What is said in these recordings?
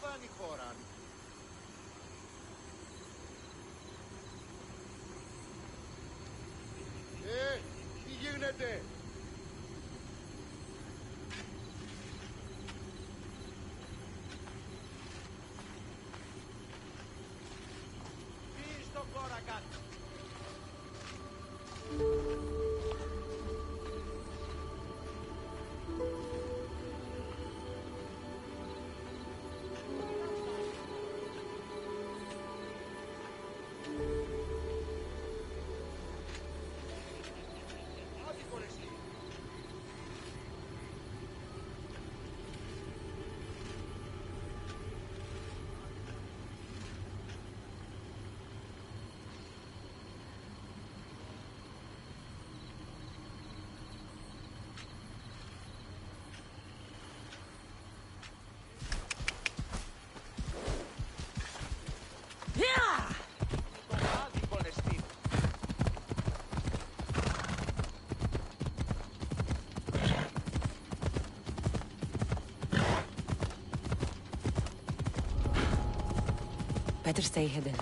λαμβάνει η χώρα. Τι γίνεται? Τι στο χώρα κάτω. Better stay hidden.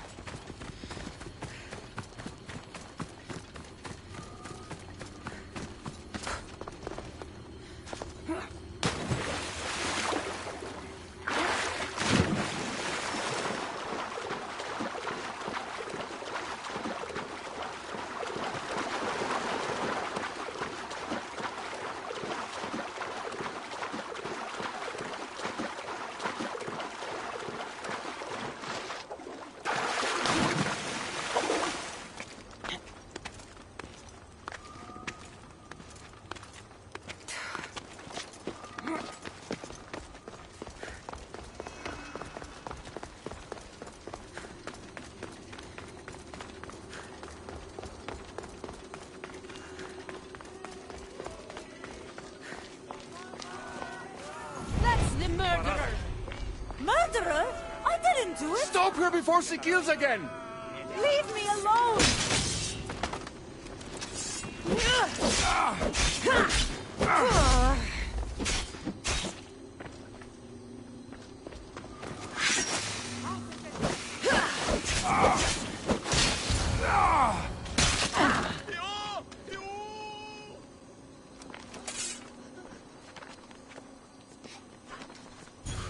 Murderer! Murderer? I didn't do it! Stop her before she kills again! Leave me alone!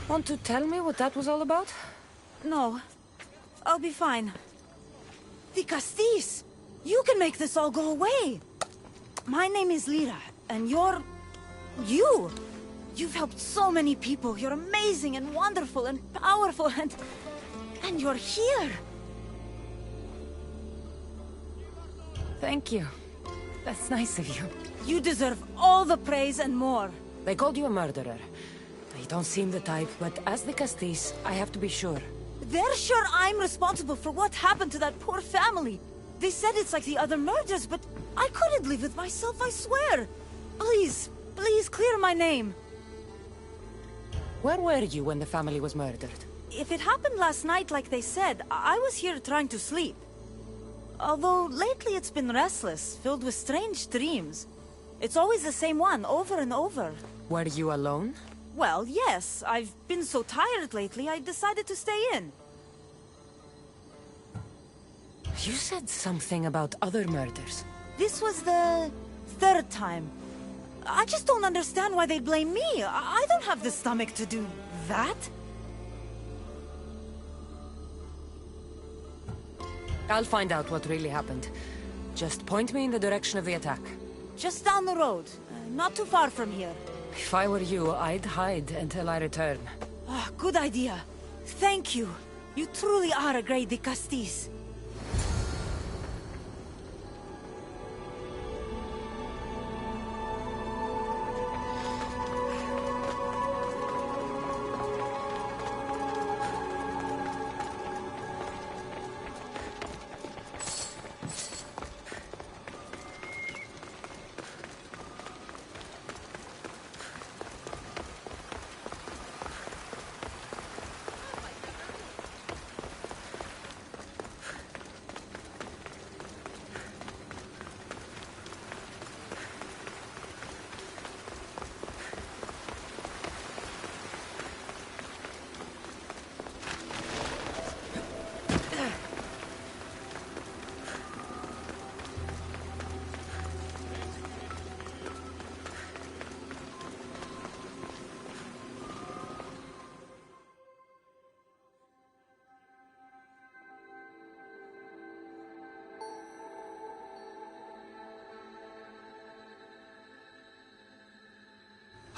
Want to tell me what that was all about? No. I'll be fine. The Castis! You can make this all go away! My name is Lyra, and you're... you! You've helped so many people. You're amazing and wonderful and powerful and... and you're here! Thank you. That's nice of you. You deserve all the praise and more. They called you a murderer. You don't seem the type, but as the Castis, I have to be sure. They're sure I'm responsible for what happened to that poor family. They said it's like the other murders, but I couldn't live with myself, I swear. Please, please clear my name. Where were you when the family was murdered? If it happened last night like they said, I was here trying to sleep. Although lately it's been restless, filled with strange dreams. It's always the same one, over and over. Were you alone? Well, yes. I've been so tired lately, I decided to stay in. You said something about other murders. This was the third time. I just don't understand why they'd blame me. I don't have the stomach to do that. I'll find out what really happened. Just point me in the direction of the attack. Just down the road. Not too far from here. If I were you, I'd hide until I return. Ah, good idea. Thank you. You truly are a great Castis.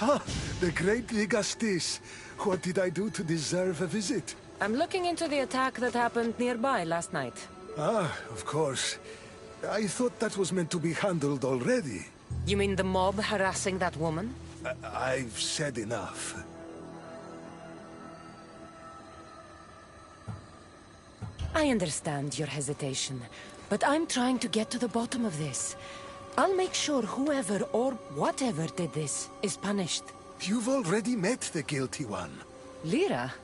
Ah, the great Ligastis. What did I do to deserve a visit? I'm looking into the attack that happened nearby last night. Ah, of course. I thought that was meant to be handled already. You mean the mob harassing that woman? I've said enough. I understand your hesitation, but I'm trying to get to the bottom of this. I'll make sure whoever or whatever did this is punished. You've already met the guilty one. Lyra,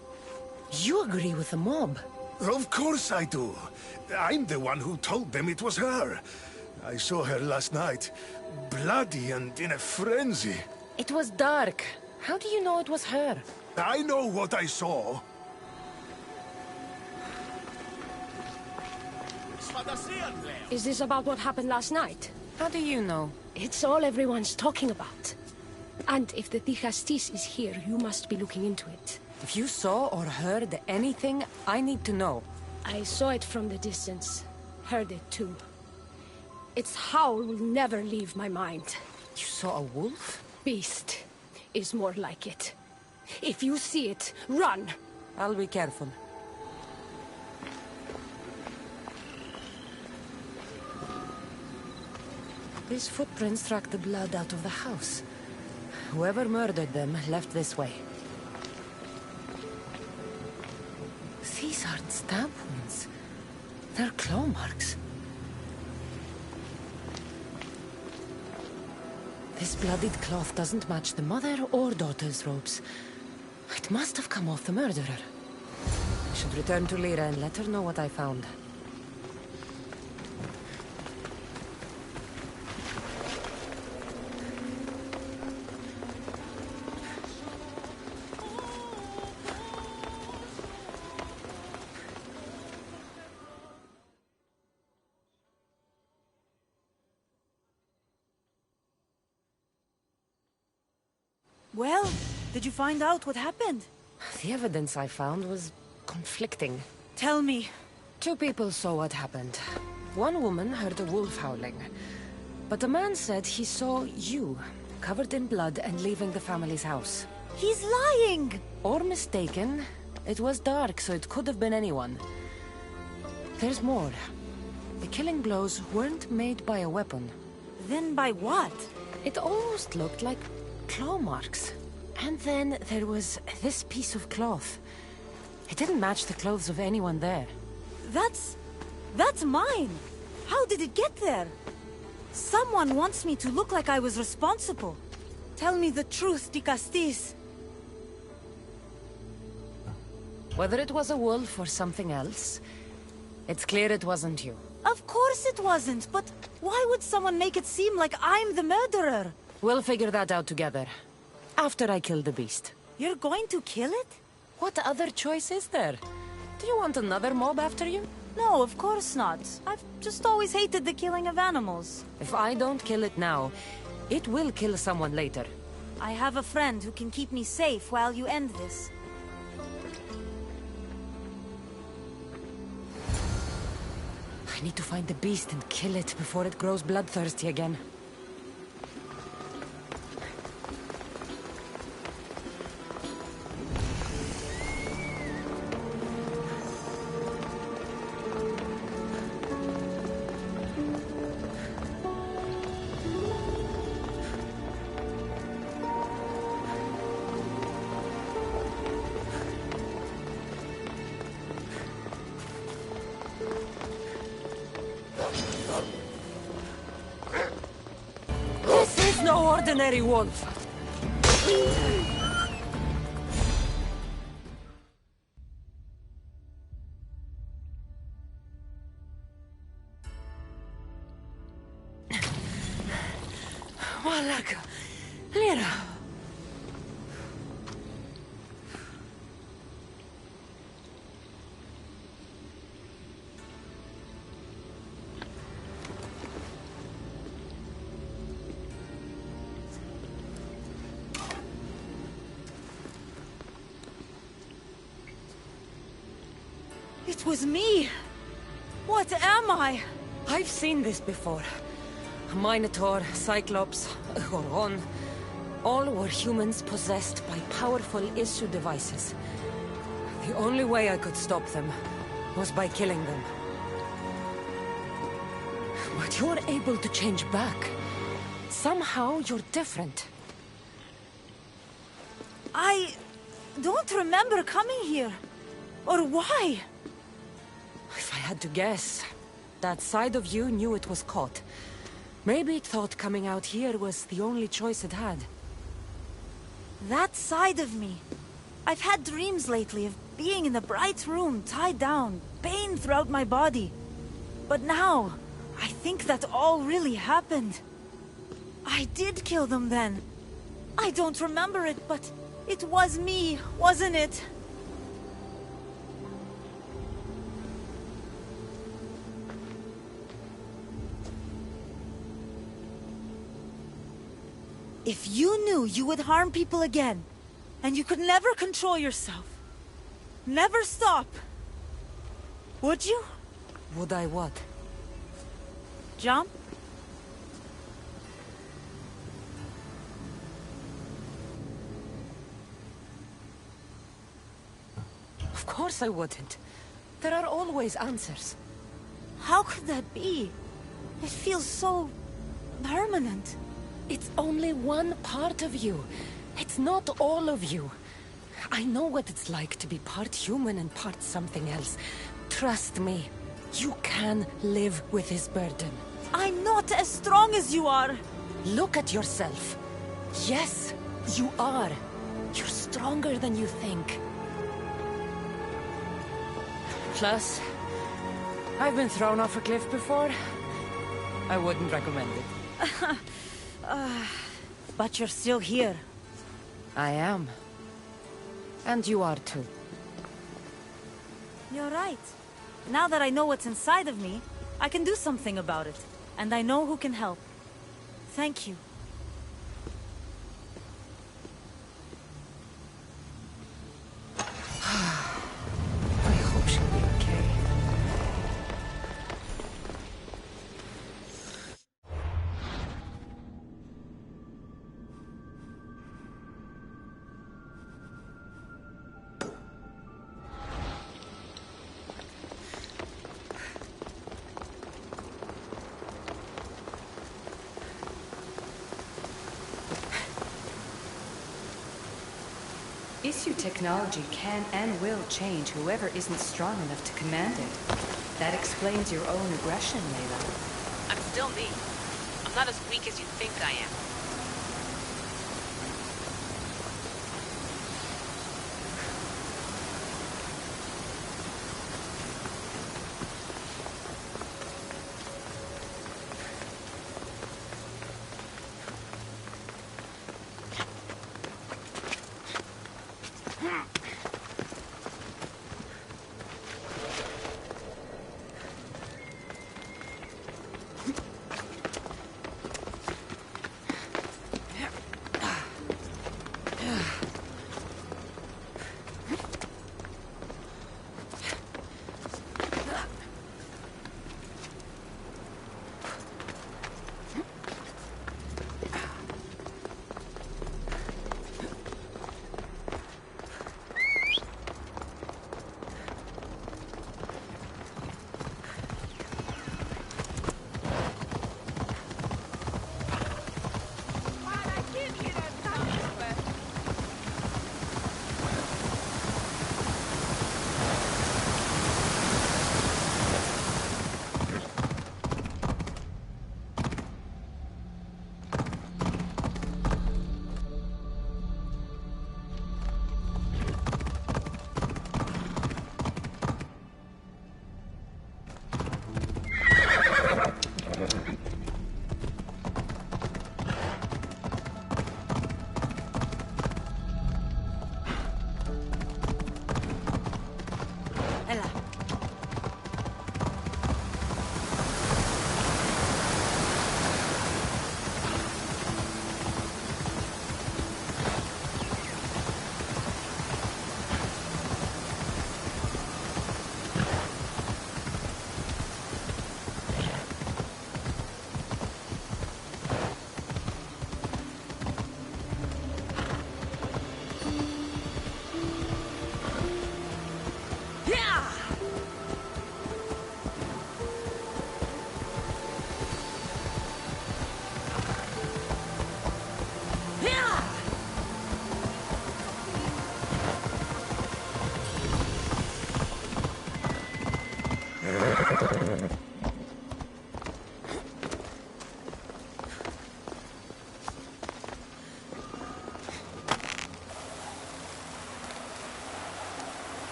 you agree with the mob? Of course I do. I'm the one who told them it was her. I saw her last night, bloody and in a frenzy. It was dark. How do you know it was her? I know what I saw. Is this about what happened last night? How do you know? It's all everyone's talking about. And if the Digastis is here, you must be looking into it. If you saw or heard anything, I need to know. I saw it from the distance. Heard it too. Its howl will never leave my mind. You saw a wolf? Beast is more like it. If you see it, run! I'll be careful. These footprints track the blood out of the house. Whoever murdered them left this way. These aren't stab wounds. They're claw marks. This bloodied cloth doesn't match the mother or daughter's robes. It must have come off the murderer. I should return to Lyra and let her know what I found. Well, did you find out what happened? The evidence I found was conflicting. Tell me. 2 people saw what happened. One woman heard a wolf howling, but a man said he saw you, covered in blood and leaving the family's house. He's lying! Or mistaken. It was dark, so it could have been anyone. There's more. The killing blows weren't made by a weapon. Then by what? It almost looked like claw marks. And then there was this piece of cloth. It didn't match the clothes of anyone there. That's mine! How did it get there? Someone wants me to look like I was responsible. Tell me the truth, Digastis. Whether it was a wolf or something else, it's clear it wasn't you. Of course it wasn't, but why would someone make it seem like I'm the murderer? We'll figure that out together. After I kill the beast. You're going to kill it? What other choice is there? Do you want another mob after you? No, of course not. I've just always hated the killing of animals. If I don't kill it now, it will kill someone later. I have a friend who can keep me safe while you end this. I need to find the beast and kill it before it grows bloodthirsty again. No ordinary wolf. Malaka, Lyra. It was me! What am I? I've seen this before. A Minotaur, Cyclops, a Goron. All were humans possessed by powerful issue devices. The only way I could stop them was by killing them. But you're able to change back. Somehow you're different. I don't remember coming here. Or why? If I had to guess, that side of you knew it was caught. Maybe it thought coming out here was the only choice it had. That side of me. I've had dreams lately of being in a bright room, tied down, pain throughout my body. But now, I think that all really happened. I did kill them then. I don't remember it, but it was me, wasn't it? If you knew you would harm people again, and you could never control yourself, never stop, would you? Would I what? Jump? Of course I wouldn't. There are always answers. How could that be? It feels so permanent. It's only one part of you. It's not all of you. I know what it's like to be part human and part something else. Trust me, you can live with this burden. I'm not as strong as you are. Look at yourself. Yes, you are. You're stronger than you think. Plus, I've been thrown off a cliff before. I wouldn't recommend it. But you're still here. I am. And you are too. You're right. Now that I know what's inside of me, I can do something about it. And I know who can help. Thank you. I hope she'll be okay. Issue technology can and will change whoever isn't strong enough to command it. That explains your own aggression, Layla. I'm still me. I'm not as weak as you think I am.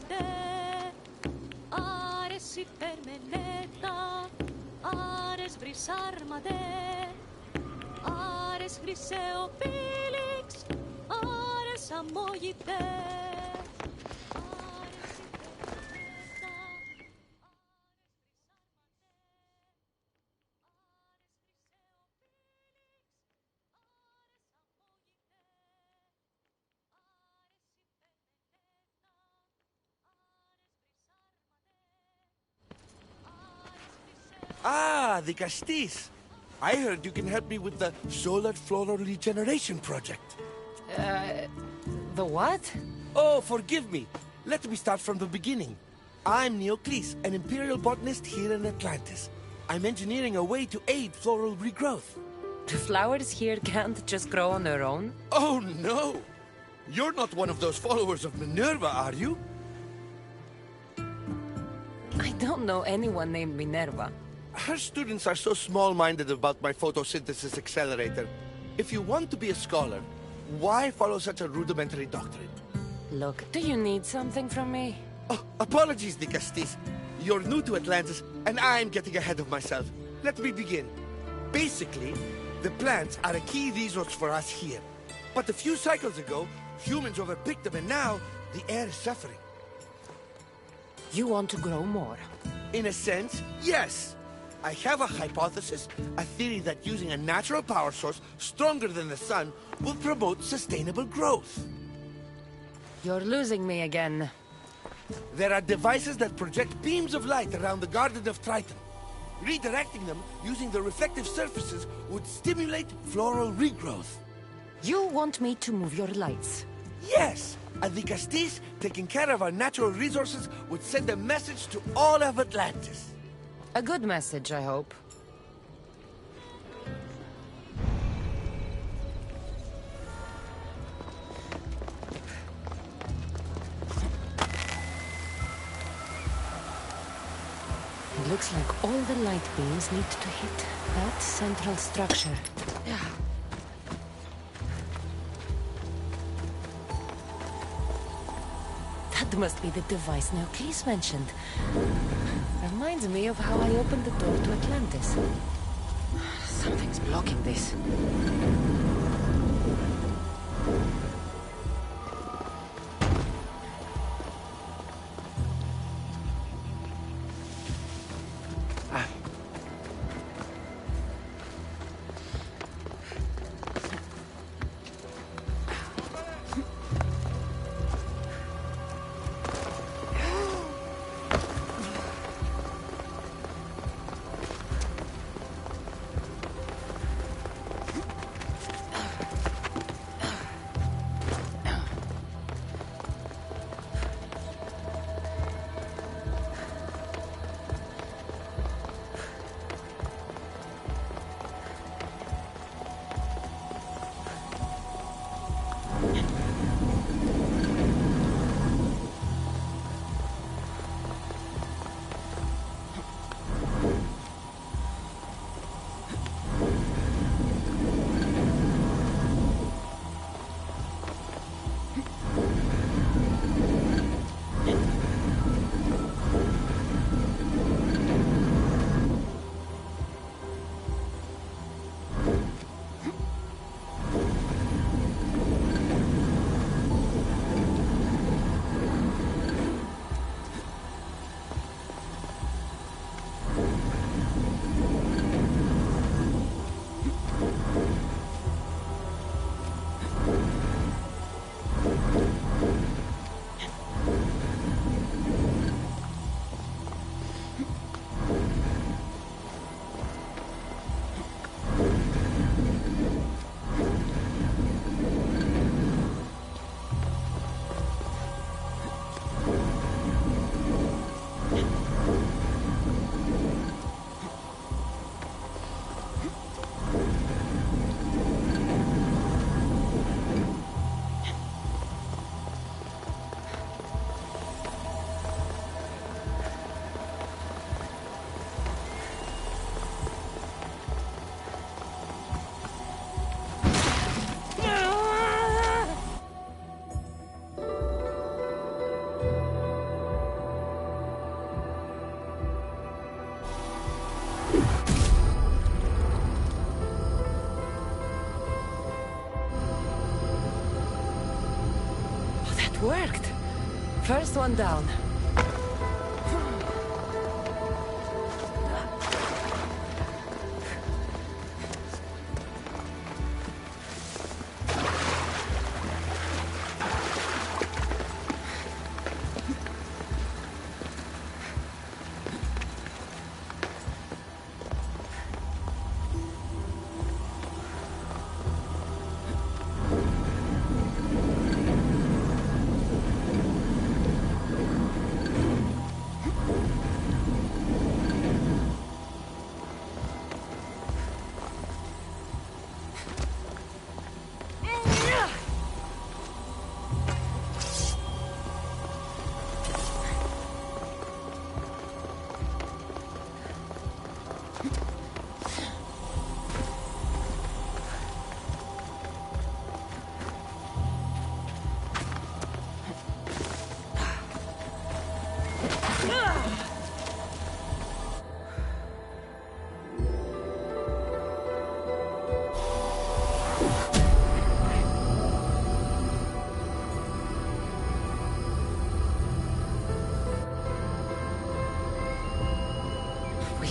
amogite, ares hypermeneta, ares brisarmade, ares griseopilix, ares amogite. Ah, the Castis. I heard you can help me with the solar floral regeneration project. The what? Oh, forgive me. Let me start from the beginning. I'm Neocles, an imperial botanist here in Atlantis. I'm engineering a way to aid floral regrowth. The flowers here can't just grow on their own? Oh, no! You're not one of those followers of Minerva, are you? I don't know anyone named Minerva. Her students are so small-minded about my photosynthesis accelerator. If you want to be a scholar, why follow such a rudimentary doctrine? Look, do you need something from me? Oh, apologies, the Castis. You're new to Atlantis, and I'm getting ahead of myself. Let me begin. Basically, the plants are a key resource for us here. But a few cycles ago, humans overpicked them, and now the air is suffering. You want to grow more? In a sense, yes. I have a hypothesis, a theory that using a natural power source stronger than the sun will promote sustainable growth. You're losing me again. There are devices that project beams of light around the Garden of Triton. Redirecting them using the reflective surfaces would stimulate floral regrowth. You want me to move your lights? Yes! And the Castis, taking care of our natural resources, would send a message to all of Atlantis. A good message, I hope. It looks like all the light beams need to hit that central structure. Yeah. That must be the device Neocles mentioned. Reminds me of how I opened the door to Atlantis. Something's blocking this. worked. First one down.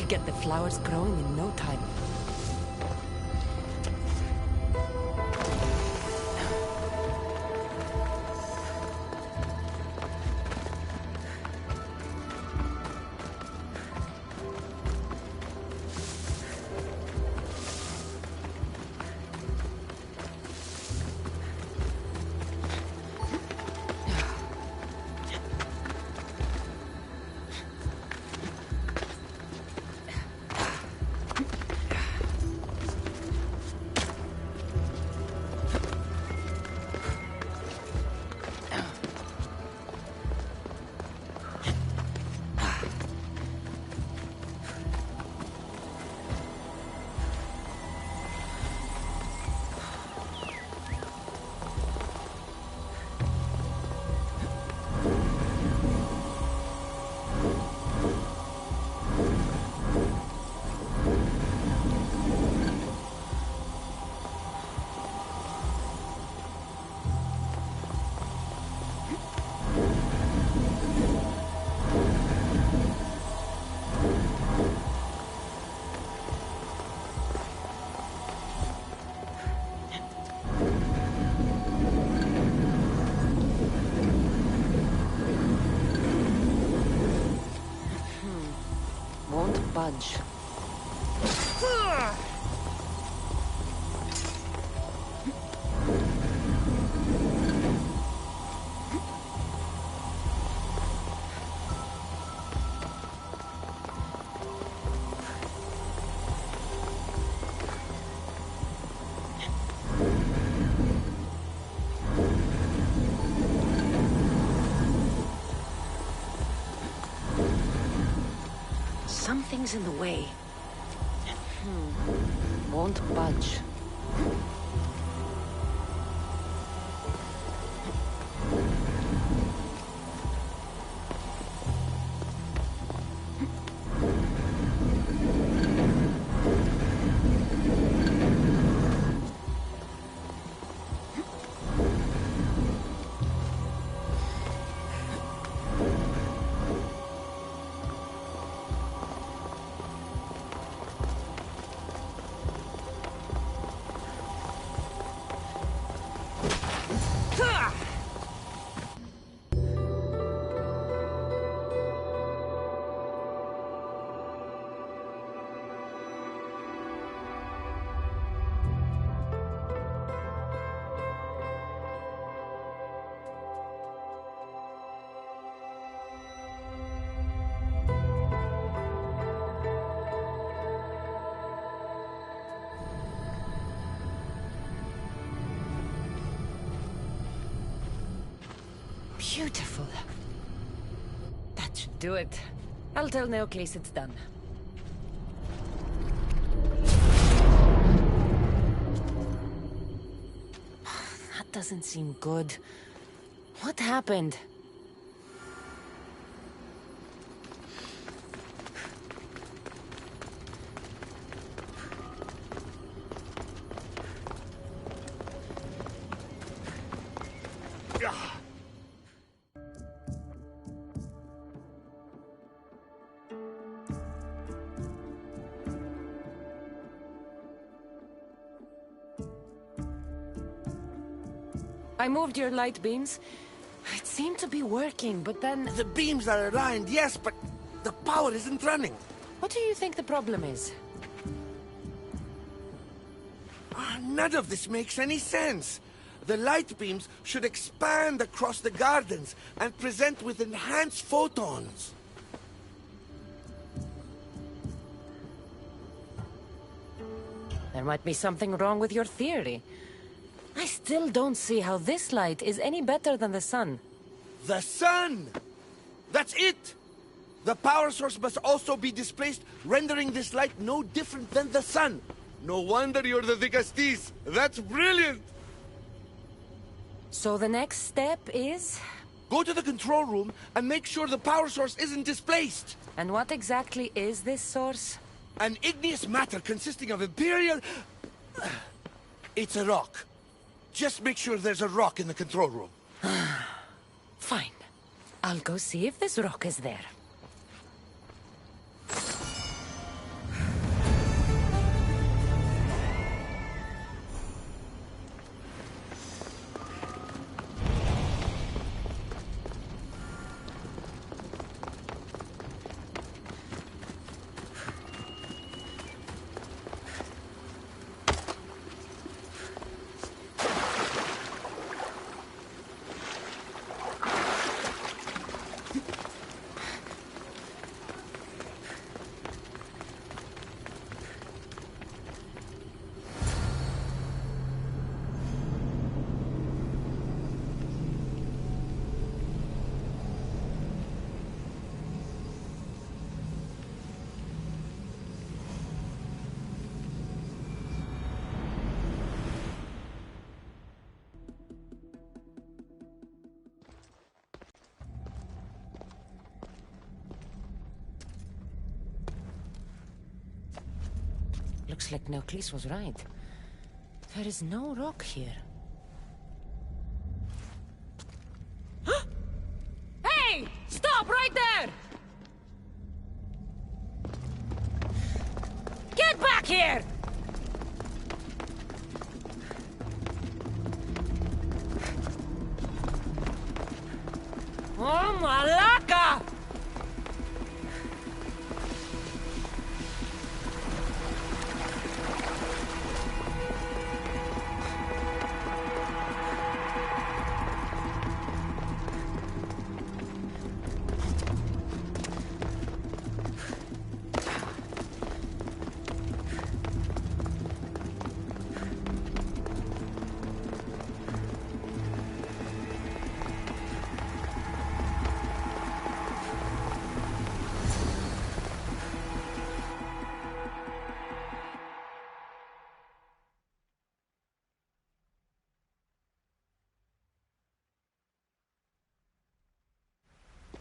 Get the flowers growing in no time. Budge. Something's in the way. Won't budge. Beautiful. That should do it. I'll tell Neocase it's done. That doesn't seem good. What happened? I moved your light beams. It seemed to be working, but then... The beams are aligned, yes, but the power isn't running. What do you think the problem is? None of this makes any sense. The light beams should expand across the gardens and present with enhanced photons. There might be something wrong with your theory. I still don't see how this light is any better than the sun. The sun! That's it! The power source must also be displaced, rendering this light no different than the sun. No wonder you're the Dicastis. That's brilliant! So the next step is... Go to the control room and make sure the power source isn't displaced. And what exactly is this source? An igneous matter consisting of Imperial... It's a rock. Just make sure there's a rock in the control room. Fine. I'll go see if this rock is there. Looks like Neoclis was right. There is no rock here. Hey! Stop right there! Get back here! Oh, Malaka!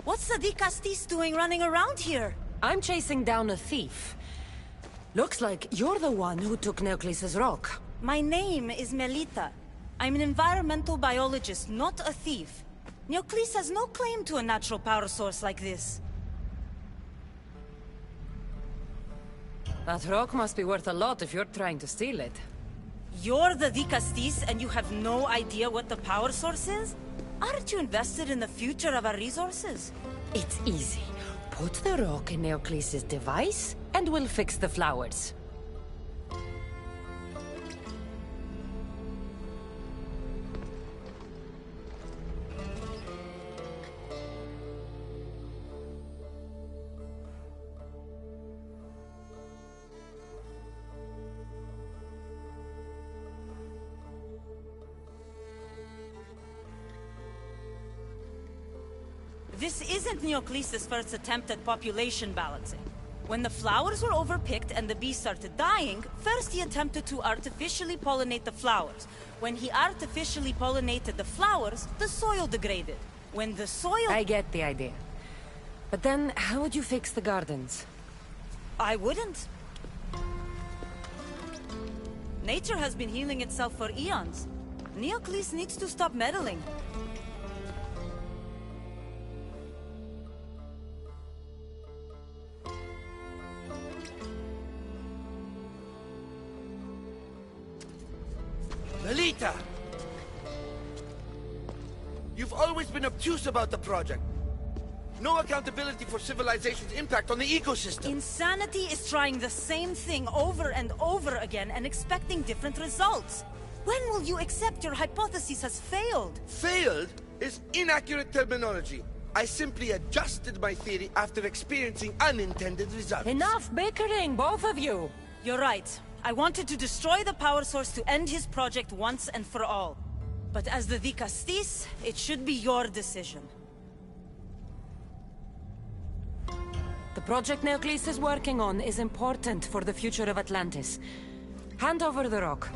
What's the Dicastis doing running around here? I'm chasing down a thief. Looks like you're the one who took Neoclis' rock. My name is Melita. I'm an environmental biologist, not a thief. Neoclis has no claim to a natural power source like this. That rock must be worth a lot if you're trying to steal it. You're the Dicastis and you have no idea what the power source is? Aren't you invested in the future of our resources? It's easy. Put the rock in Neoclis' device, and we'll fix the flowers. This isn't Neoclis' first attempt at population balancing. When the flowers were overpicked and the bees started dying, first he attempted to artificially pollinate the flowers. When he artificially pollinated the flowers, the soil degraded. When the soil... I get the idea. But then, how would you fix the gardens? I wouldn't. Nature has been healing itself for eons. Neoclis needs to stop meddling. Melita! You've always been obtuse about the project. No accountability for civilization's impact on the ecosystem. Insanity is trying the same thing over and over again and expecting different results. When will you accept your hypothesis has failed? Failed is inaccurate terminology. I simply adjusted my theory after experiencing unintended results. Enough bickering, both of you! You're right. I wanted to destroy the power source to end his project once and for all. But as the Dicastis, it should be your decision. The project Neoclis is working on is important for the future of Atlantis. Hand over the rock.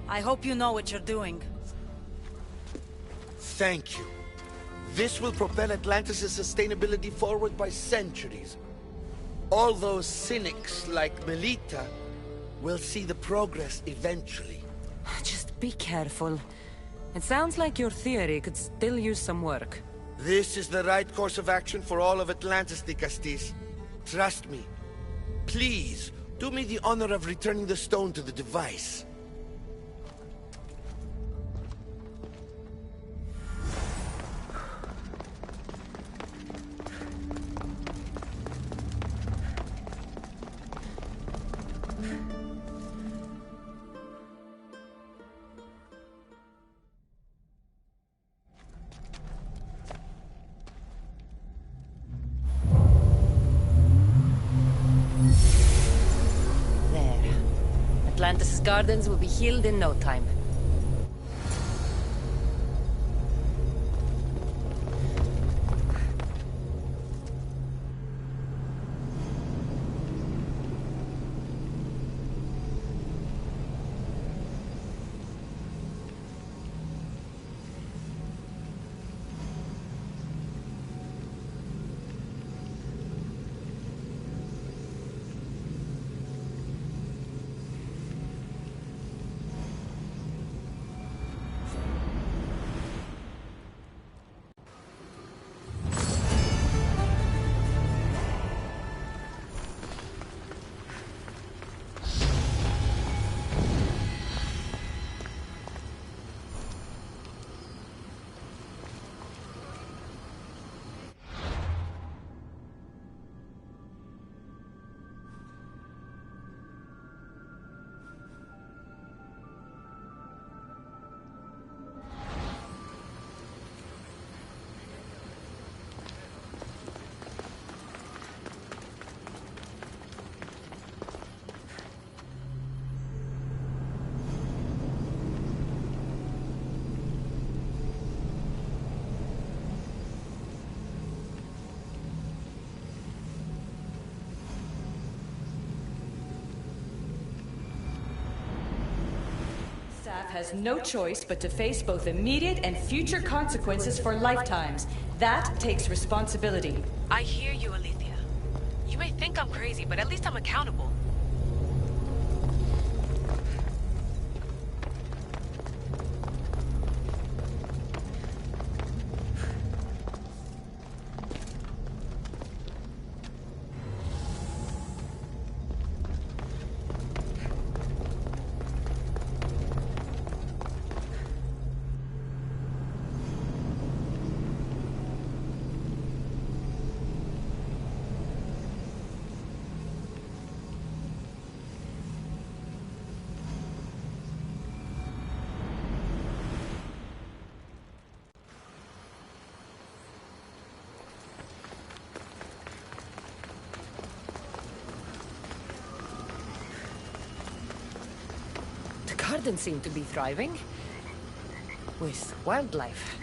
I hope you know what you're doing. Thank you. This will propel Atlantis' sustainability forward by centuries. All those cynics like Melita will see the progress eventually. Just be careful. It sounds like your theory could still use some work. This is the right course of action for all of Atlantis, Dicastis. Trust me. Please, do me the honor of returning the stone to the device. Atlantis' gardens will be healed in no time. Has no choice but to face both immediate and future consequences for lifetimes. That takes responsibility. I hear you, Alethea. You may think I'm crazy, but at least I'm accountable. Gardens seem to be thriving. With wildlife.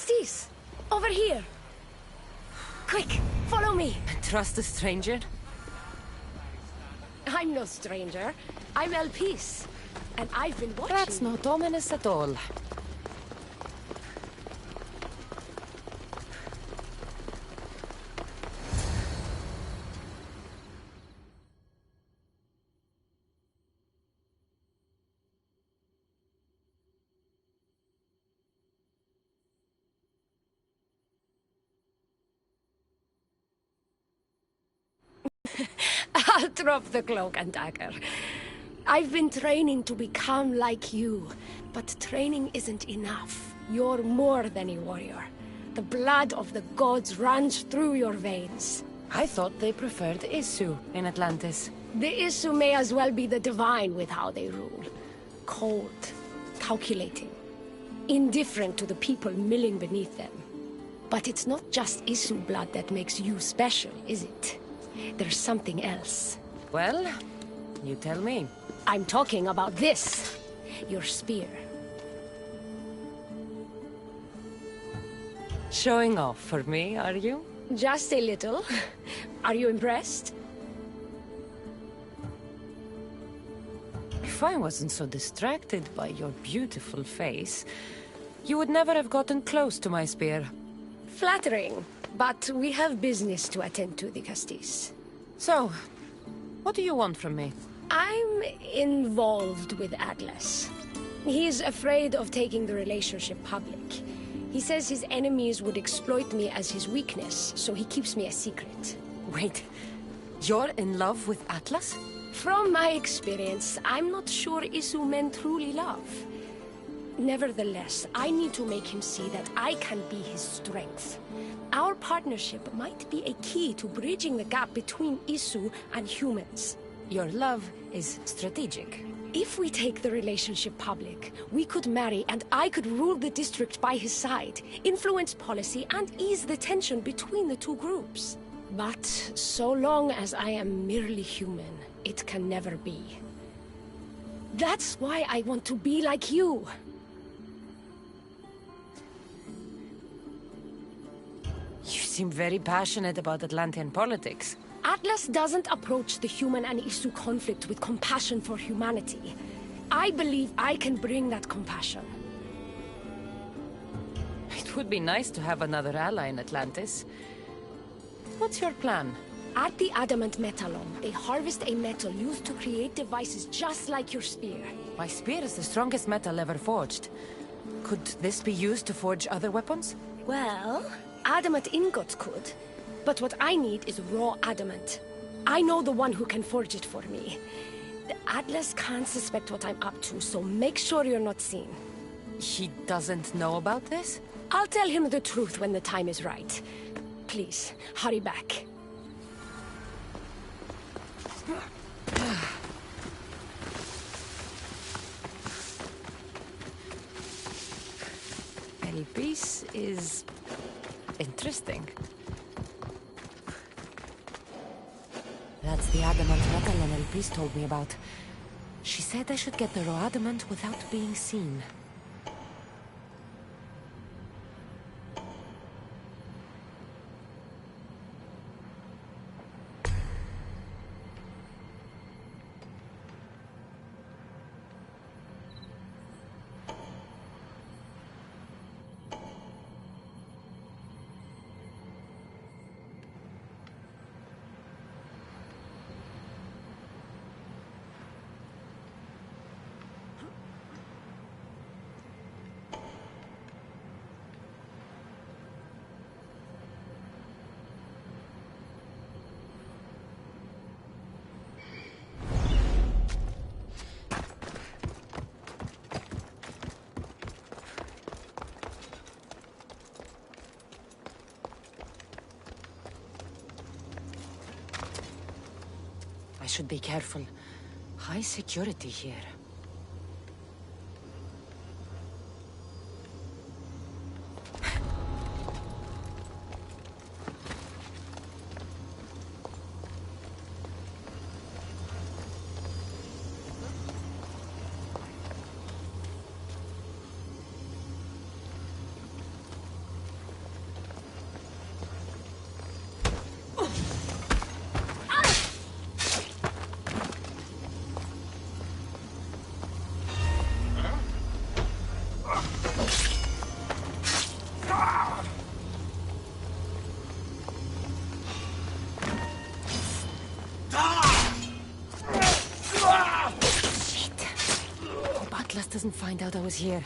Castis! Over here! Quick, follow me! Trust a stranger? I'm no stranger. I'm Elpis. And I've been watching. That's not ominous at all. I'll drop the cloak and dagger. I've been training to become like you, but training isn't enough. You're more than a warrior. The blood of the gods runs through your veins. I thought they preferred Isu in Atlantis. The Isu may as well be the divine with how they rule. Cold, calculating, indifferent to the people milling beneath them. But it's not just Isu blood that makes you special, is it? There's something else. Well, you tell me. I'm talking about this. Your spear. Showing off for me, are you? Just a little. Are you impressed? If I wasn't so distracted by your beautiful face, you would never have gotten close to my spear. Flattering. But we have business to attend to, the Castis. So, what do you want from me? I'm involved with Atlas. He's afraid of taking the relationship public. He says his enemies would exploit me as his weakness, so he keeps me a secret. Wait, you're in love with Atlas? From my experience, I'm not sure Isu men truly love. Nevertheless, I need to make him see that I can be his strength. Our partnership might be a key to bridging the gap between Isu and humans. Your love is strategic. If we take the relationship public, we could marry and I could rule the district by his side, influence policy and ease the tension between the two groups. But so long as I am merely human, it can never be. That's why I want to be like you. You seem very passionate about Atlantean politics. Atlas doesn't approach the human and Isu conflict with compassion for humanity. I believe I can bring that compassion. It would be nice to have another ally in Atlantis. What's your plan? At the Adamant Metallum, they harvest a metal used to create devices just like your spear. My spear is the strongest metal ever forged. Could this be used to forge other weapons? Well, adamant ingots could. But what I need is raw adamant. I know the one who can forge it for me. The Atlas can't suspect what I'm up to, so make sure you're not seen. He doesn't know about this? I'll tell him the truth when the time is right. Please, hurry back. Elpis is interesting. That's the adamant metal Elpis told me about. She said I should get the raw adamant without being seen. I should be careful. High security here. Atlas doesn't find out I was here.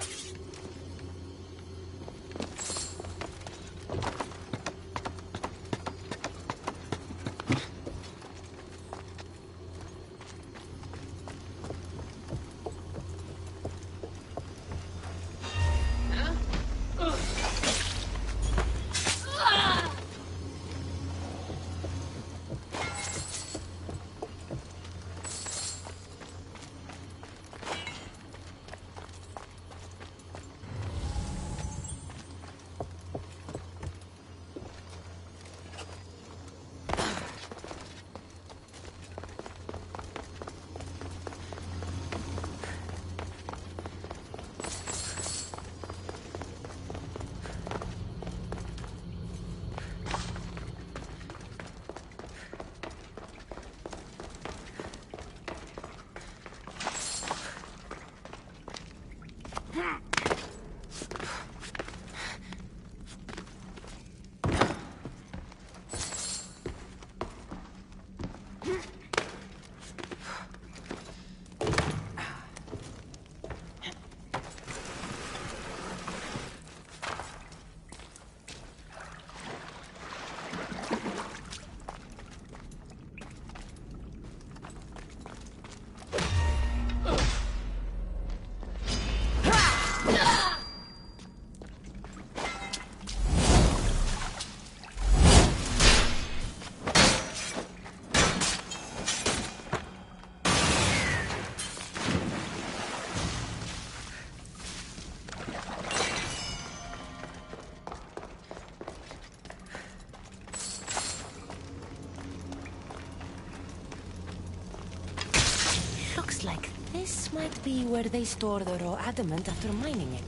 Looks like this might be where they store the raw adamant after mining it.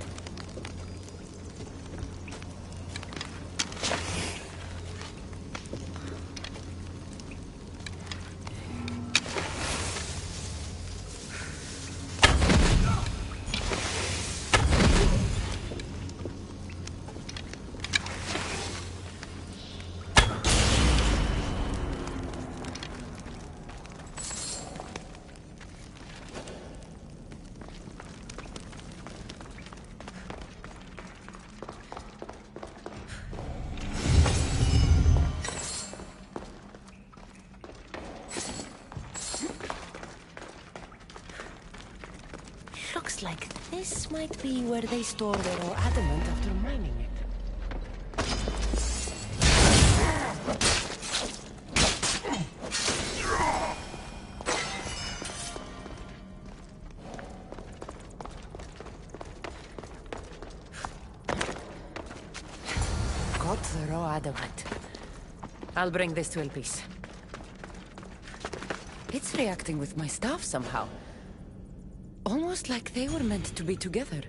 Looks like this might be where they store the raw adamant after mining it. Got the raw adamant. I'll bring this to Elpis. It's reacting with my stuff somehow. Almost like they were meant to be together.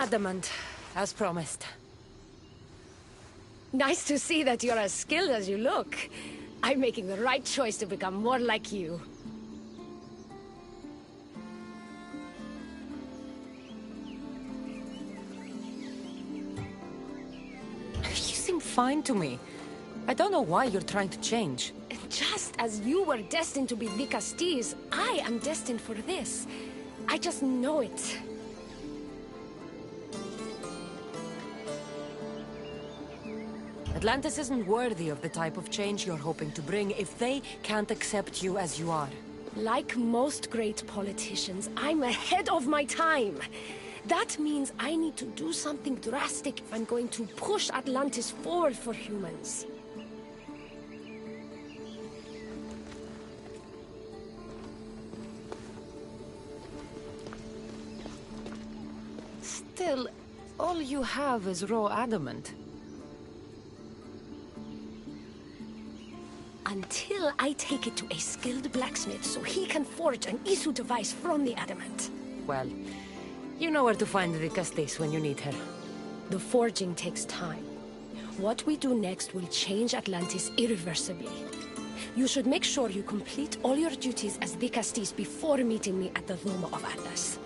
adamant, as promised. Nice to see that you're as skilled as you look. I'm making the right choice to become more like you. You seem fine to me. I don't know why you're trying to change. Just as you were destined to be the Castilles, I am destined for this. I just know it. Atlantis isn't worthy of the type of change you're hoping to bring if they can't accept you as you are. Like most great politicians, I'm ahead of my time. That means I need to do something drastic if I'm going to push Atlantis forward for humans. Still, all you have is raw adamant. Until I take it to a skilled blacksmith so he can forge an Isu device from the adamant. Well, you know where to find the Castilles when you need her. The forging takes time. What we do next will change Atlantis irreversibly. You should make sure you complete all your duties as the Castilles before meeting me at the Dome of Atlas.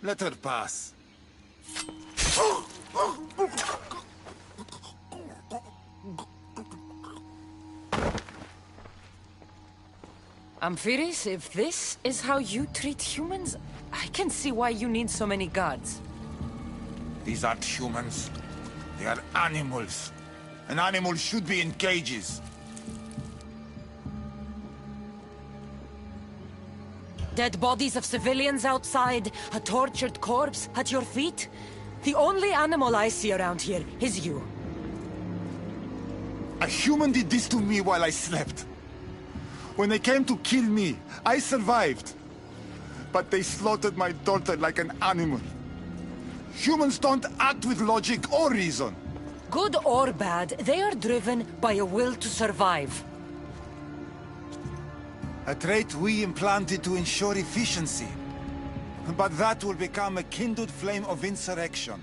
Let her pass. Amphiris, if this is how you treat humans, I can see why you need so many guards. These aren't humans. They are animals. An animal should be in cages. Dead bodies of civilians outside, a tortured corpse at your feet. The only animal I see around here is you. A human did this to me while I slept. When they came to kill me, I survived. But they slaughtered my daughter like an animal. Humans don't act with logic or reason. Good or bad, they are driven by a will to survive. A trait we implanted to ensure efficiency. But that will become a kindled flame of insurrection.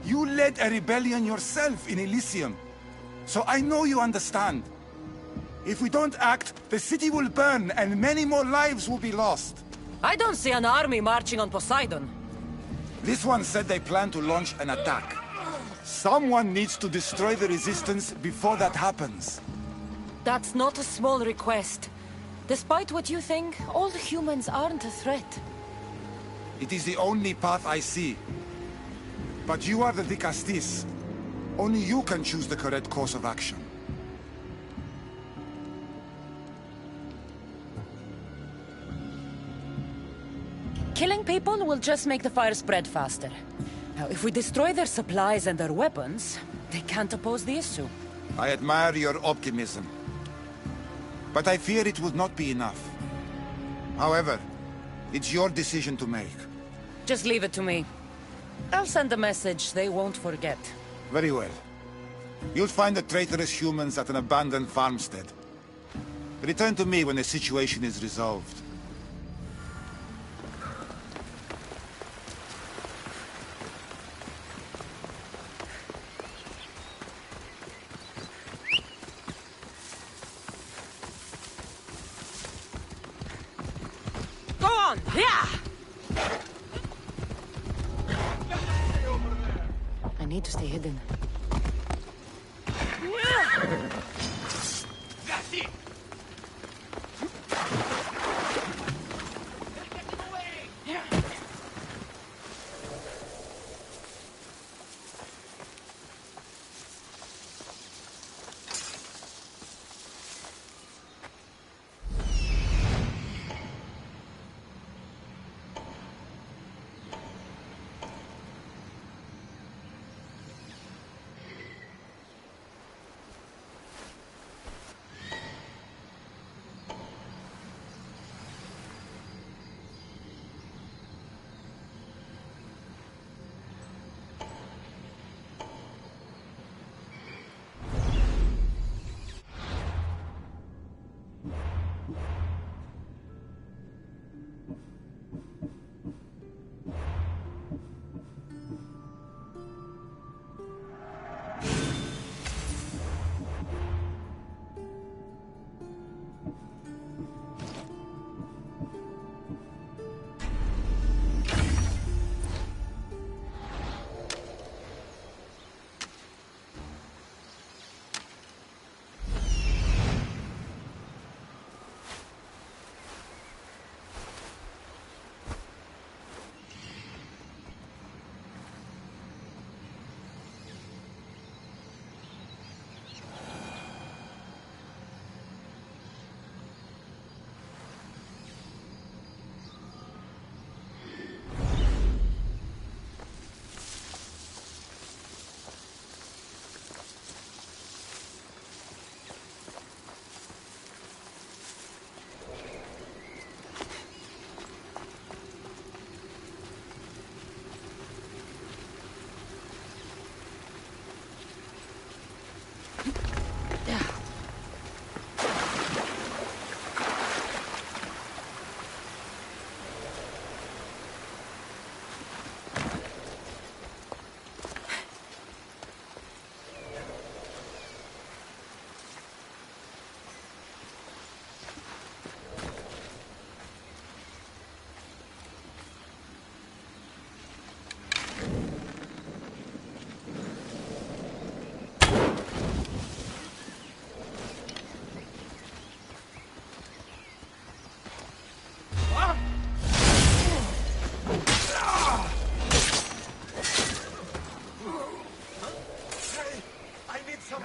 You led a rebellion yourself in Elysium, so I know you understand. If we don't act, the city will burn and many more lives will be lost. I don't see an army marching on Poseidon. This one said they plan to launch an attack. Someone needs to destroy the resistance before that happens. That's not a small request. Despite what you think, all humans aren't a threat. It is the only path I see. But you are the Dicastis. Only you can choose the correct course of action. Killing people will just make the fire spread faster. Now, if we destroy their supplies and their weapons, they can't oppose the issue. I admire your optimism. But I fear it would not be enough. However, it's your decision to make. Just leave it to me. I'll send a message they won't forget. Very well. You'll find the traitorous humans at an abandoned farmstead. Return to me when the situation is resolved. Go on! Yeah! I need to stay hidden.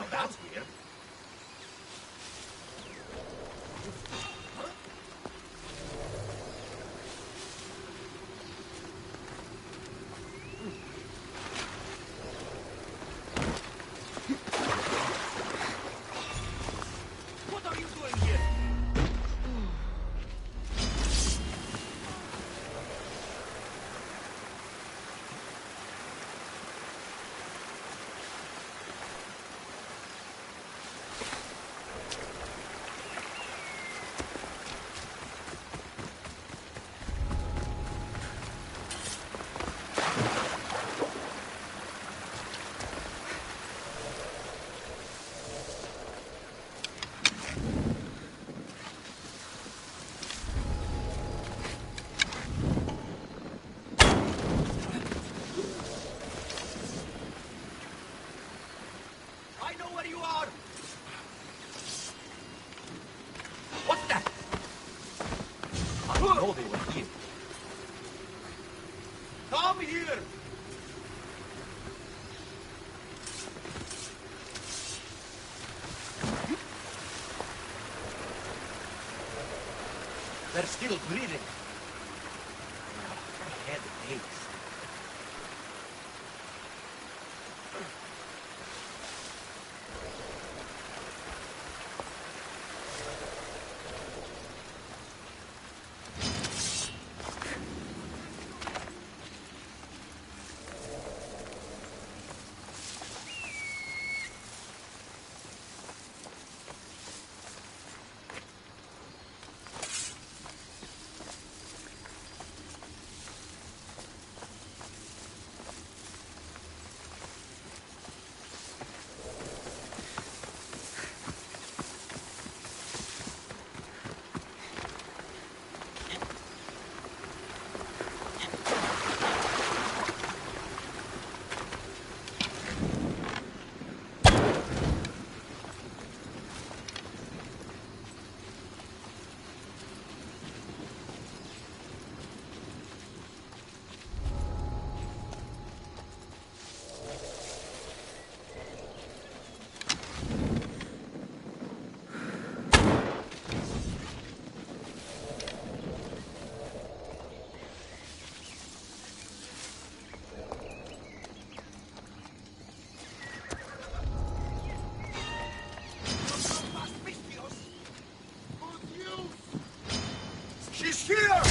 That's it! They're still breathing. My head aches. She's here!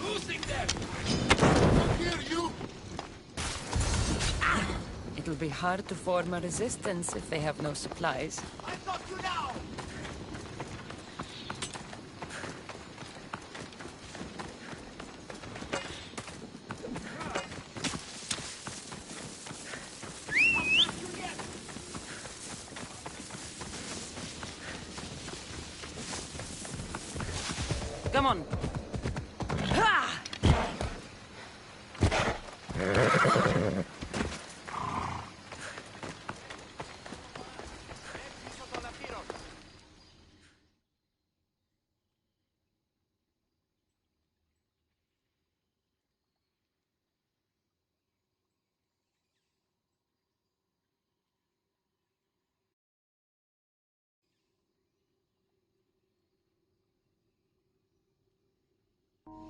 Losing them! Here, you! It'll be hard to form a resistance if they have no supplies. I got you now! Come on.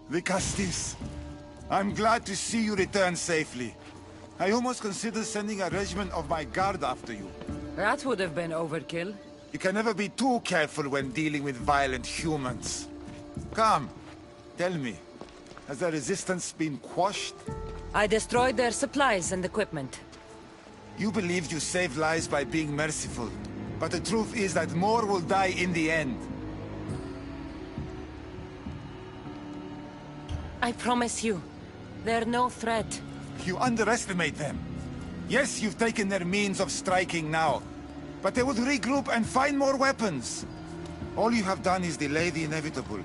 The Castis. I'm glad to see you return safely. I almost considered sending a regiment of my guard after you. That would have been overkill. You can never be too careful when dealing with violent humans. Come, tell me, has the resistance been quashed? I destroyed their supplies and equipment. You believed you saved lives by being merciful, but the truth is that more will die in the end. I promise you, they're no threat. You underestimate them. Yes, you've taken their means of striking now, but they would regroup and find more weapons. All you have done is delay the inevitable.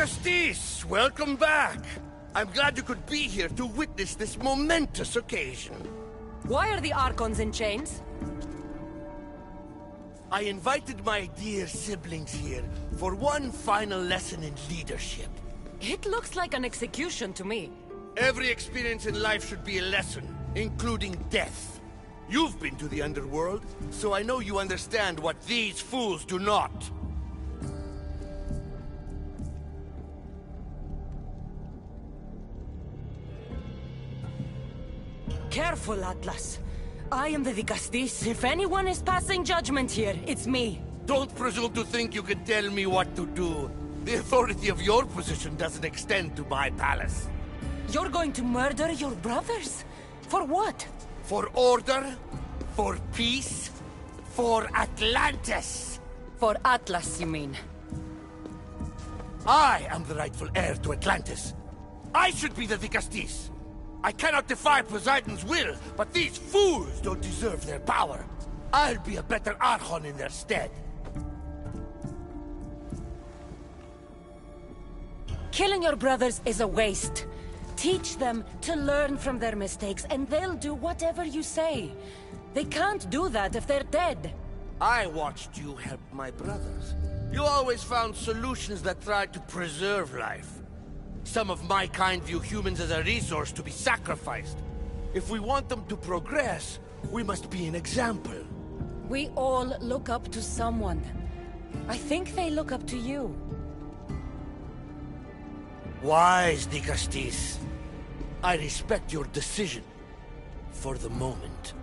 Castis, welcome back. I'm glad you could be here to witness this momentous occasion. Why are the Archons in chains? I invited my dear siblings here for one final lesson in leadership. It looks like an execution to me. Every experience in life should be a lesson, including death. You've been to the underworld, so I know you understand what these fools do not. Careful, Atlas. I am the Vicastis. If anyone is passing judgment here, it's me. Don't presume to think you can tell me what to do. The authority of your position doesn't extend to my palace. You're going to murder your brothers? For what? For order, for peace, for Atlantis. For Atlas, you mean? I am the rightful heir to Atlantis. I should be the Vicastis. I cannot defy Poseidon's will, but these fools don't deserve their power. I'll be a better Archon in their stead. Killing your brothers is a waste. Teach them to learn from their mistakes, and they'll do whatever you say. They can't do that if they're dead. I watched you help my brothers. You always found solutions that tried to preserve life. Some of my kind view humans as a resource to be sacrificed. If we want them to progress, we must be an example. We all look up to someone. I think they look up to you. Wise, Dicastis. I respect your decision. For the moment.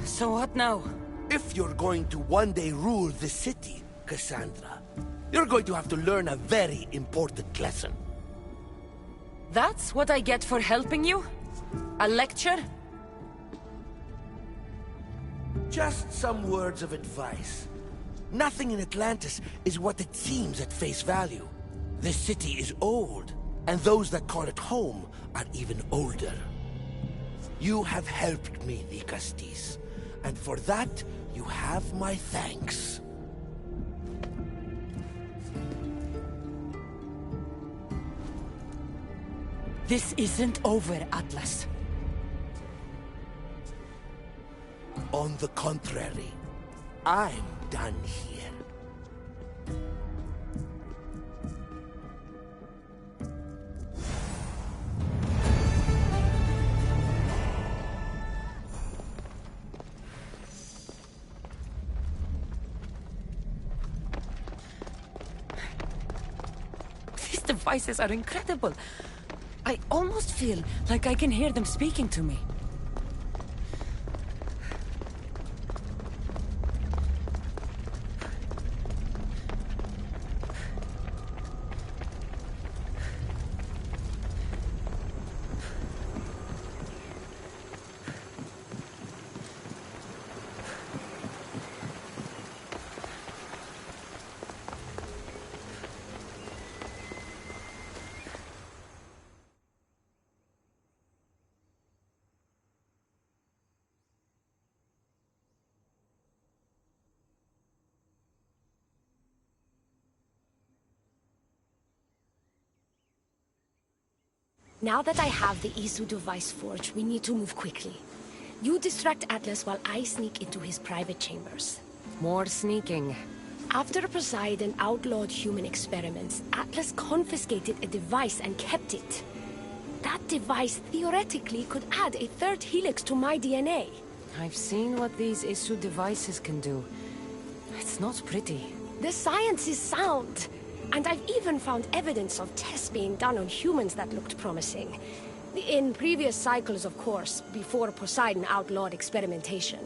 So what now? If you're going to one day rule the city, Cassandra, you're going to have to learn a very important lesson. That's what I get for helping you? A lecture? Just some words of advice. Nothing in Atlantis is what it seems at face value. This city is old, and those that call it home are even older. You have helped me, Dicastis, and for that, you have my thanks. This isn't over, Atlas. On the contrary, I'm done here. These devices are incredible. I almost feel like I can hear them speaking to me. Now that I have the Isu device forged, we need to move quickly. You distract Atlas while I sneak into his private chambers. More sneaking. After Poseidon outlawed human experiments, Atlas confiscated a device and kept it. That device theoretically could add a third helix to my DNA. I've seen what these issue devices can do. It's not pretty. The science is sound. And I've even found evidence of tests being done on humans that looked promising. In previous cycles, of course, before Poseidon outlawed experimentation.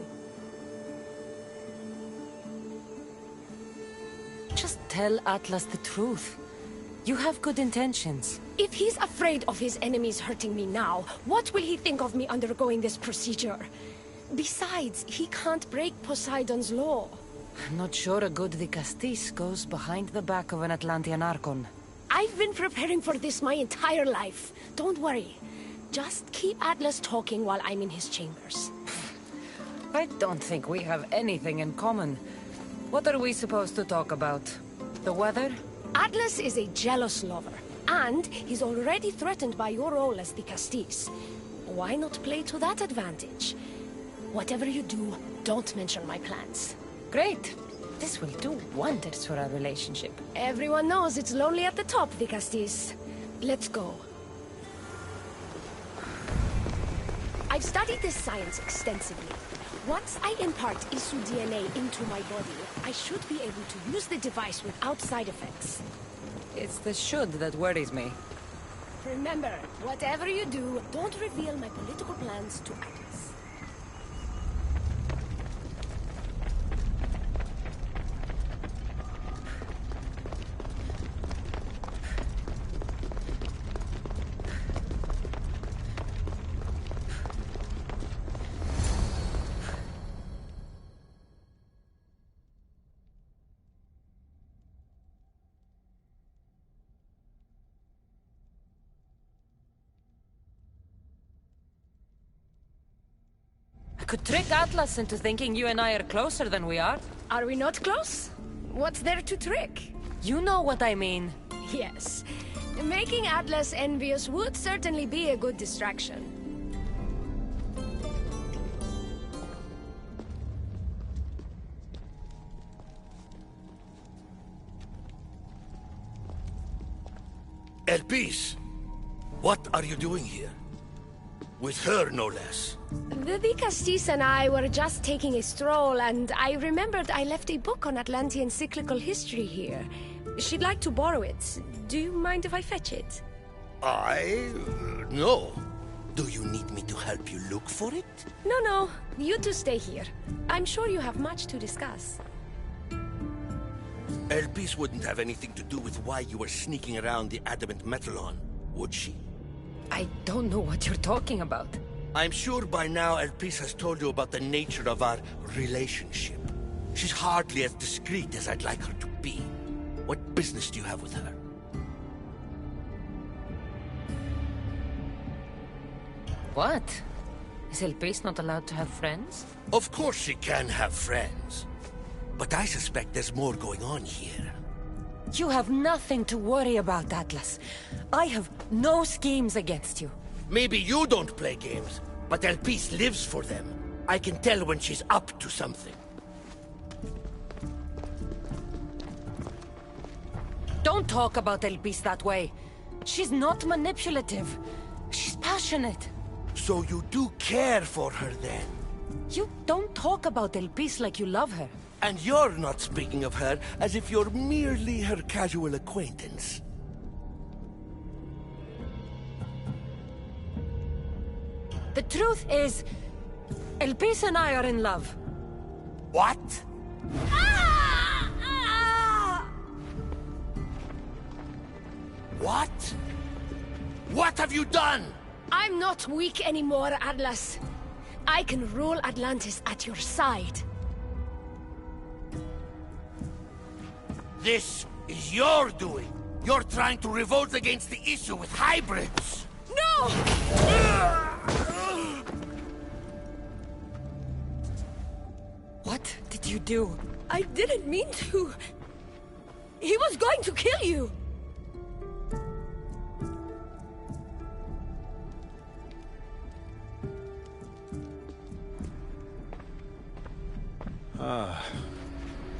Just tell Atlas the truth. You have good intentions. If he's afraid of his enemies hurting me now, what will he think of me undergoing this procedure? Besides, he can't break Poseidon's law. I'm not sure a good Dicastis goes behind the back of an Atlantean Archon. I've been preparing for this my entire life. Don't worry. Just keep Atlas talking while I'm in his chambers. I don't think we have anything in common. What are we supposed to talk about? The weather? Atlas is a jealous lover, and he's already threatened by your role as Dicastis. Why not play to that advantage? Whatever you do, don't mention my plans. Great. This will do wonders for our relationship. Everyone knows it's lonely at the top, Dicastis. Let's go. I've studied this science extensively. Once I impart Isu DNA into my body, I should be able to use the device without side effects. It's the should that worries me. Remember, whatever you do, don't reveal my political plans to Atlas. I could trick Atlas into thinking you and I are closer than we are. Are we not close? What's there to trick? You know what I mean. Yes. Making Atlas envious would certainly be a good distraction. Elpis, what are you doing here? With her, no less. The Dicastis and I were just taking a stroll, and I remembered I left a book on Atlantean cyclical history here. She'd like to borrow it. Do you mind if I fetch it? No. Do you need me to help you look for it? No. You two stay here. I'm sure you have much to discuss. Elpis wouldn't have anything to do with why you were sneaking around the adamant Metallon, would she? I don't know what you're talking about. I'm sure by now Elpis has told you about the nature of our relationship. She's hardly as discreet as I'd like her to be. What business do you have with her? What? Is Elpis not allowed to have friends? Of course she can have friends. But I suspect there's more going on here. You have nothing to worry about, Atlas. I have no schemes against you. Maybe you don't play games, but Elpis lives for them. I can tell when she's up to something. Don't talk about Elpis that way. She's not manipulative. She's passionate. So you do care for her then? You don't talk about Elpis like you love her. And you're not speaking of her as if you're merely her casual acquaintance. The truth is, Elpis and I are in love. What? What? What have you done? I'm not weak anymore, Atlas. I can rule Atlantis at your side. This is your doing. You're trying to revolt against the issue with hybrids. No! What did you do? I didn't mean to. He was going to kill you.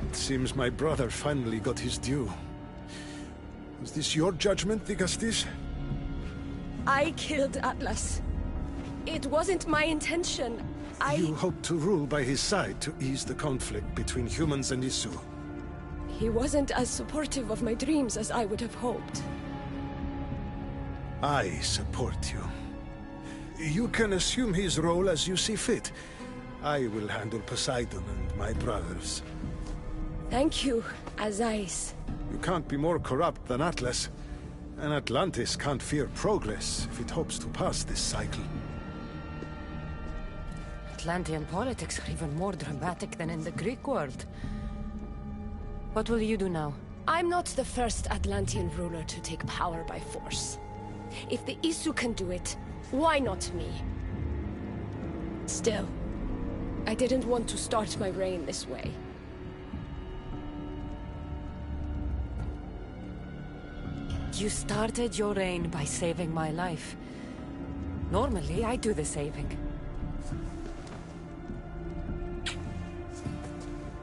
It seems my brother finally got his due. Was this your judgment, Dicastis? I killed Atlas. It wasn't my intention. You hope to rule by his side to ease the conflict between humans and Isu. He wasn't as supportive of my dreams as I would have hoped. I support you. You can assume his role as you see fit. I will handle Poseidon and my brothers. Thank you, Azais. You can't be more corrupt than Atlas. And Atlantis can't fear progress if it hopes to pass this cycle. Atlantean politics are even more dramatic than in the Greek world. What will you do now? I'm not the first Atlantean ruler to take power by force. If the Isu can do it, why not me? Still, I didn't want to start my reign this way. You started your reign by saving my life. Normally, I do the saving.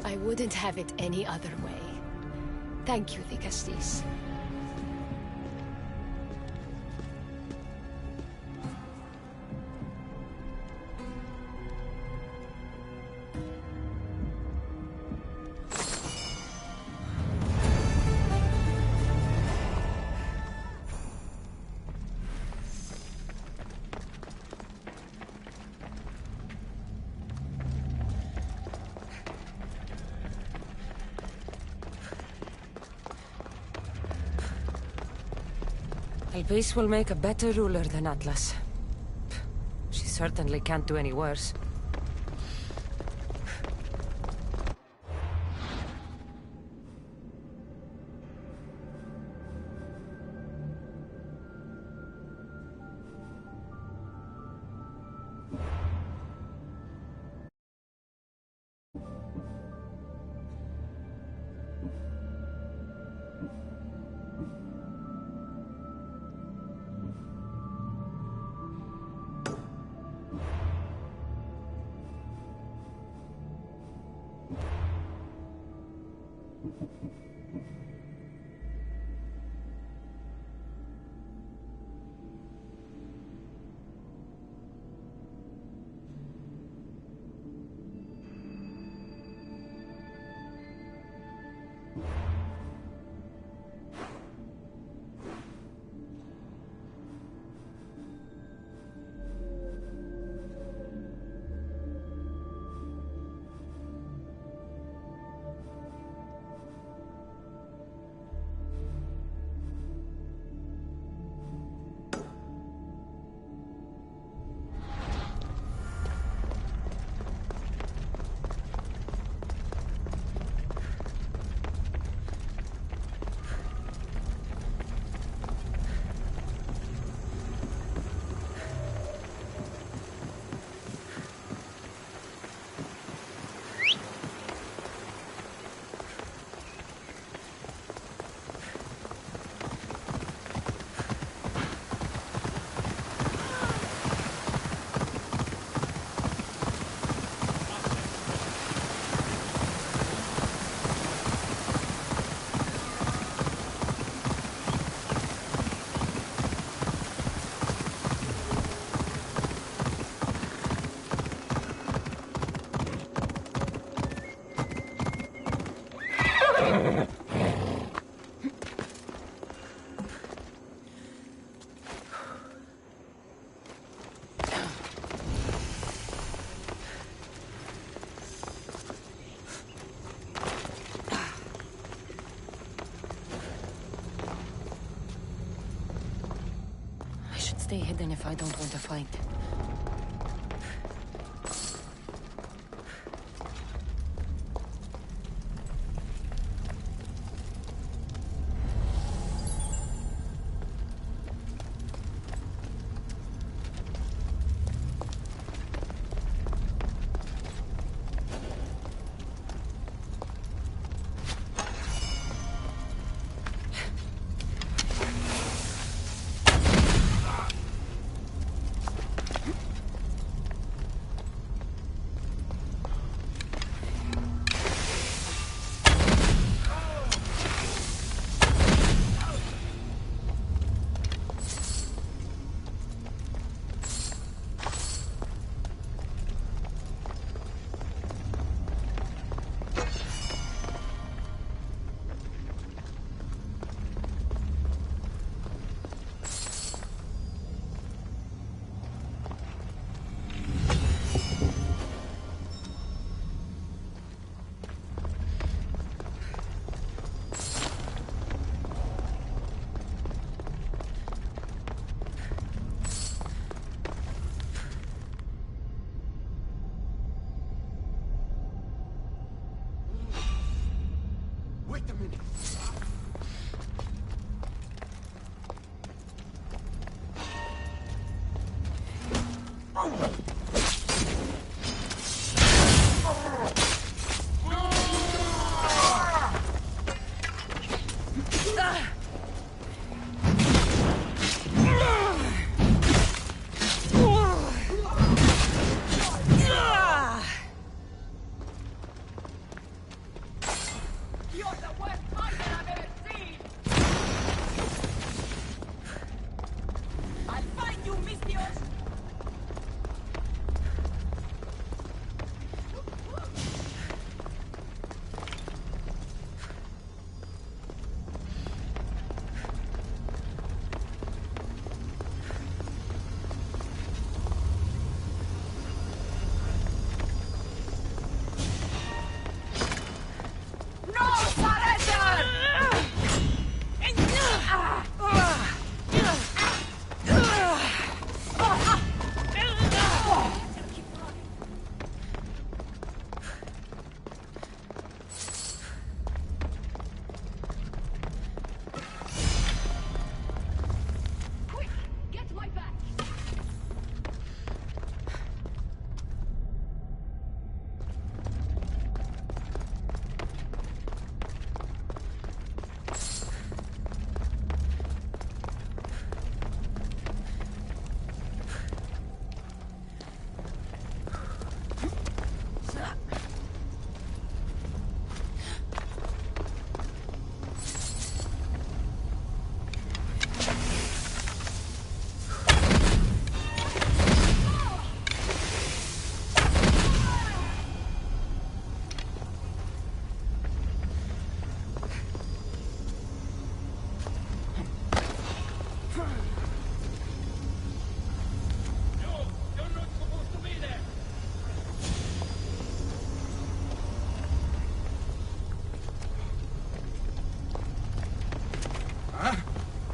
I wouldn't have it any other way. Thank you, Thikastis. Elpis will make a better ruler than Atlas. She certainly can't do any worse. Stay hidden if I don't want to fight.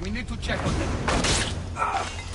We need to check on them.